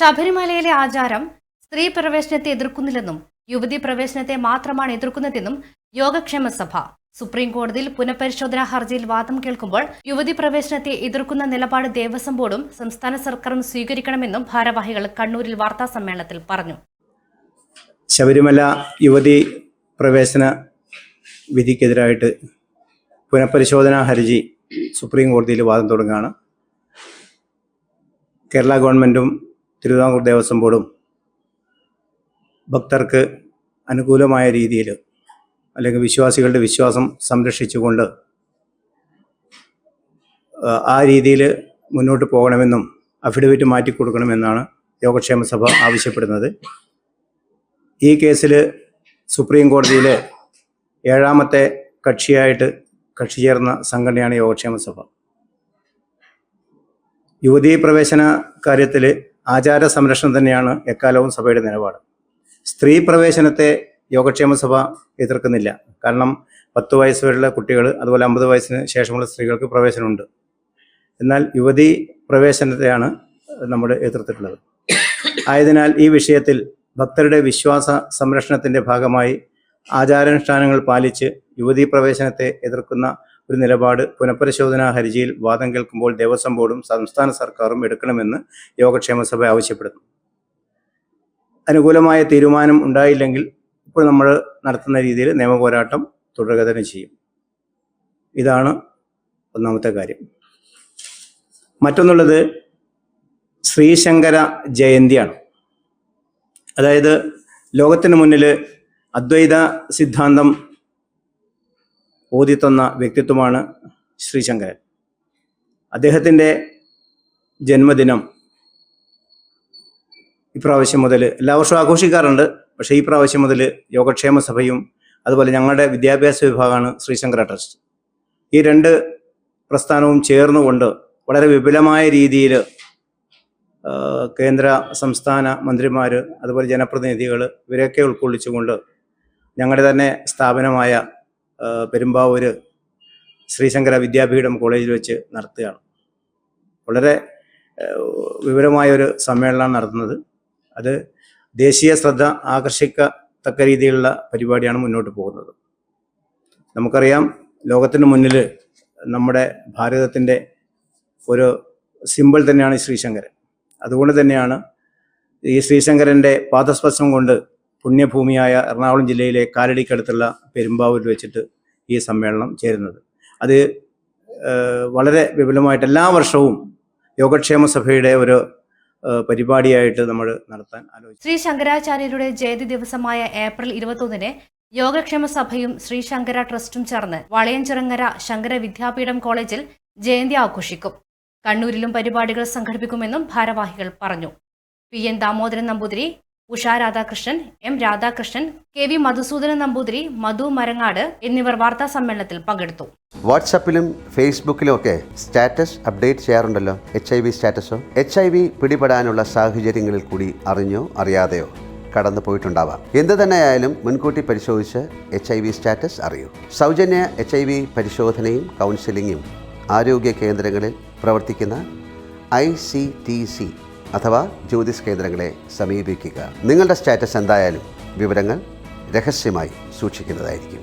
ശബരിമലയിലെ ആചാരം സ്ത്രീ പ്രവേശനത്തെ എതിർക്കുന്നില്ലെന്നും യുവതി പ്രവേശനത്തെ മാത്രമാണ് എതിർക്കുന്നതെന്നും യോഗക്ഷേമ സഭ സുപ്രീം കോടതിയിൽ പുനഃപരിശോധനാ ഹർജിയിൽ വാദം കേൾക്കുമ്പോൾ യുവതി പ്രവേശനത്തെ എതിർക്കുന്ന നിലപാട് ദേവസ്വം ബോർഡും സംസ്ഥാന സർക്കാരും സ്വീകരിക്കണമെന്നും ഭാരവാഹികൾ കണ്ണൂരിൽ വാർത്താസമ്മേളനത്തിൽ പറഞ്ഞു. ശബരിമല യുവതി പ്രവേശന വിധിക്കെതിരായിട്ട് പുനഃപരിശോധനാ ഹർജി സുപ്രീം കോടതിയിൽ വാദം തുടങ്ങുകയാണ്. കേരള ഗവൺമെൻറ്റും തിരുവിതാംകൂർ ദേവസ്വം ബോർഡും ഭക്തർക്ക് അനുകൂലമായ രീതിയിൽ അല്ലെങ്കിൽ വിശ്വാസികളുടെ വിശ്വാസം സംരക്ഷിച്ചുകൊണ്ട് ആ രീതിയിൽ മുന്നോട്ട് പോകണമെന്നും അഫിഡവിറ്റ് മാറ്റിക്കൊടുക്കണമെന്നാണ് യോഗക്ഷേമ സഭ ആവശ്യപ്പെടുന്നത്. ഈ കേസിൽ സുപ്രീം കോടതിയിൽ 7ാമത്തെ കക്ഷി ചേർന്ന സംഘടനയാണ് യോഗക്ഷേമ സഭ. യുവതീ പ്രവേശന കാര്യത്തിൽ ആചാര സംരക്ഷണം തന്നെയാണ് എക്കാലവും സഭയുടെ നിലപാട്. സ്ത്രീ പ്രവേശനത്തെ യോഗക്ഷേമ സഭ എതിർക്കുന്നില്ല. കാരണം 10 വയസ്സ് വരെയുള്ള കുട്ടികൾ, അതുപോലെ 50 വയസ്സിന് ശേഷമുള്ള സ്ത്രീകൾക്ക് പ്രവേശനമുണ്ട്. എന്നാൽ യുവതീ പ്രവേശനത്തെയാണ് നമ്മൾ എതിർത്തിട്ടുള്ളത്. ആയതിനാൽ ഈ വിഷയത്തിൽ ഭക്തരുടെ വിശ്വാസ സംരക്ഷണത്തിൻ്റെ ഭാഗമായി ആചാരാനുഷ്ഠാനങ്ങൾ പാലിച്ച് യുവതീ പ്രവേശനത്തെ എതിർക്കുന്ന ഒരു നിലപാട് പുനഃപരിശോധനാ ഹർജിയിൽ വാദം കേൾക്കുമ്പോൾ ദേവസ്വം ബോർഡും സംസ്ഥാന സർക്കാരും എടുക്കണമെന്ന് യോഗക്ഷേമ സഭ ആവശ്യപ്പെടുന്നു. അനുകൂലമായ തീരുമാനം ഉണ്ടായില്ലെങ്കിൽ ഇപ്പോൾ നമ്മൾ നടത്തുന്ന രീതിയിൽ നിയമപോരാട്ടം തുടരുക തന്നെ ചെയ്യും. ഇതാണ് ഒന്നാമത്തെ കാര്യം. മറ്റൊന്നുള്ളത് ശ്രീശങ്കര ജയന്തിയാണ്. അതായത് ലോകത്തിന് മുന്നിൽ അദ്വൈത സിദ്ധാന്തം ഓതിത്തന്ന വ്യക്തിത്വമാണ് ശ്രീശങ്കരൻ. അദ്ദേഹത്തിൻ്റെ ജന്മദിനം ഇപ്രാവശ്യം മുതൽ എല്ലാ വർഷവും ആഘോഷിക്കാറുണ്ട്. പക്ഷേ ഈ പ്രാവശ്യം മുതൽ യോഗക്ഷേമ സഭയും അതുപോലെ ഞങ്ങളുടെ വിദ്യാഭ്യാസ വിഭാഗമാണ് ശ്രീശങ്കര ട്രസ്റ്റ്, ഈ 2 പ്രസ്ഥാനവും ചേർന്നുകൊണ്ട് വളരെ വിപുലമായ രീതിയിൽ കേന്ദ്ര സംസ്ഥാന മന്ത്രിമാർ, അതുപോലെ ജനപ്രതിനിധികൾ, ഇവരെയൊക്കെ ഉൾക്കൊള്ളിച്ചുകൊണ്ട് ഞങ്ങളുടെ തന്നെ സ്ഥാപനമായ പെരുമ്പാവൂർ ശ്രീശങ്കര വിദ്യാപീഠം കോളേജിൽ വെച്ച് നടത്തുകയാണ്. വളരെ വിപുലമായൊരു സമ്മേളനമാണ് നടത്തുന്നത്. അത് ദേശീയ ശ്രദ്ധ ആകർഷിക്കത്തക്ക രീതിയിലുള്ള പരിപാടിയാണ് മുന്നോട്ട് പോകുന്നത്. നമുക്കറിയാം, ലോകത്തിന് മുന്നിൽ നമ്മുടെ ഭാരതത്തിൻ്റെ ഒരു സിമ്പിൾ തന്നെയാണ് ശ്രീശങ്കരൻ. അതുകൊണ്ട് തന്നെയാണ് ഈ ശ്രീശങ്കരൻ്റെ പാദസ്പർശം കൊണ്ട് പുണ്യഭൂമിയായ എറണാകുളം ജില്ലയിലെ കാലടിക്കടുത്തുള്ള പെരുമ്പാവൂരിൽ വെച്ചിട്ട് ഈ സമ്മേളനം ചേരുന്നത്. അത് വളരെ വിപുലമായിട്ട് എല്ലാ വർഷവും യോഗക്ഷേമ സഭയുടെ ഒരു പരിപാടിയായിട്ട് നമ്മൾ നടത്താൻ ആലോചിച്ചു. ശ്രീ ശങ്കരാചാര്യരുടെ ജയന്തി ദിവസമായ ഏപ്രിൽ 21-ന് യോഗക്ഷേമ സഭയും ശ്രീ ശങ്കര ട്രസ്റ്റും ചേർന്ന് വളയഞ്ചിറങ്ങര ശങ്കര വിദ്യാപീഠം കോളേജിൽ ജയന്തി ആഘോഷിക്കും. കണ്ണൂരിലും പരിപാടികൾ സംഘടിപ്പിക്കുമെന്നും ഭാരവാഹികൾ പറഞ്ഞു. PN Damodaran Namboothiri, Usha Radhakrishnan, M Radhakrishnan, KV Madhusoodanan Namboothiri, മധു മരങ്ങാട് എന്നിവർ വാർത്താ സമ്മേളനത്തിൽ പങ്കെടുത്തു. വാട്സാപ്പിലും ഫേസ്ബുക്കിലും ഒക്കെ സ്റ്റാറ്റസ് അപ്ഡേറ്റ് ചെയ്യാറുണ്ടല്ലോ. HIV സ്റ്റാറ്റസോ HIV പിടിപെടാനുള്ള സാഹചര്യങ്ങളിൽ കൂടി അറിഞ്ഞോ അറിയാതെയോ കടന്നു പോയിട്ടുണ്ടാവാം. എന്ത് തന്നെയായാലും മുൻകൂട്ടി പരിശോധിച്ച് HIV സ്റ്റാറ്റസ് അറിയൂ. സൗജന്യ HIV പരിശോധനയും കൗൺസിലിങ്ങും ആരോഗ്യ കേന്ദ്രങ്ങളിൽ പ്രവർത്തിക്കുന്ന ICTC അഥവാ ജ്യോതിസ് കേന്ദ്രങ്ങളെ സമീപിക്കുക. നിങ്ങളുടെ സ്റ്റാറ്റസ് എന്തായാലും വിവരങ്ങൾ രഹസ്യമായി സൂക്ഷിക്കുന്നതായിരിക്കും.